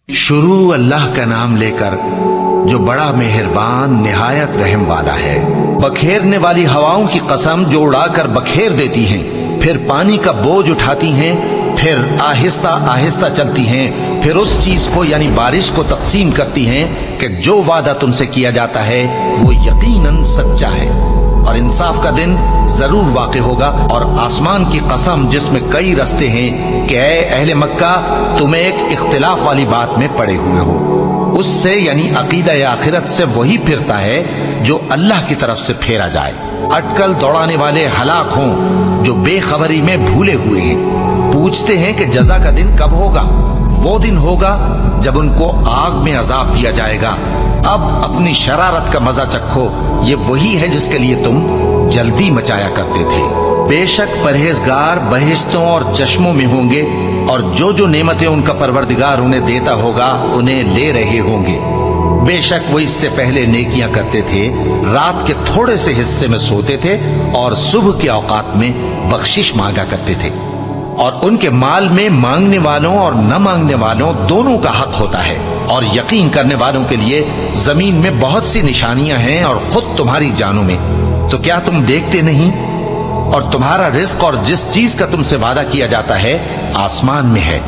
शुरू अल्लाह का नाम लेकर जो बड़ा मेहरबान निहायत रहम वाला है। बखेरने वाली हवाओं की कसम जो उड़ाकर बखेर देती हैं, फिर पानी का बोझ उठाती हैं, फिर आहिस्ता आहिस्ता चलती हैं, फिर उस चीज को यानी बारिश को तकसीम करती हैं कि जो वादा तुमसे किया जाता है वो यकीनन सच्चा है और इंसाफ का दिन जरूर वाक़ होगा। और आसमान की कसम जिसमें कई रस्ते हैं कि ऐ अहले मक्का तुम एक इख्तिलाफ वाली बात में पड़े हुए हो, उससे यानी अकीदा आखिरत से वही फिरता है जो अल्लाह की तरफ से फेरा जाए। अटकल दौड़ाने वाले हलाक हों जो बेखबरी में भूले हुए हैं। पूछते हैं कि जजा का दिन कब होगा? वो दिन होगा जब उनको आग में अजाब दिया जाएगा। अब अपनी शरारत का मजा चखो, ये वही है जिसके लिए तुम जल्दी मचाया करते थे। बेशक परहेजगार बहिश्तों और चश्मों में होंगे और जो जो नेमतें उनका परवरदिगार उन्हें देता होगा उन्हें ले रहे होंगे। बेशक वो इससे पहले नेकियां करते थे, रात के थोड़े से हिस्से में सोते थे और सुबह के औकात में बख्शिश मांगा करते थे। और उनके माल में मांगने वालों और न मांगने वालों दोनों का हक होता है। और यकीन करने वालों के लिए जमीन में बहुत सी निशानियां हैं और खुद तुम्हारी जानों में। तो क्या तुम देखते नहीं? और तुम्हारा रिस्क और जिस चीज का तुमसे वादा किया जाता है आसमान में है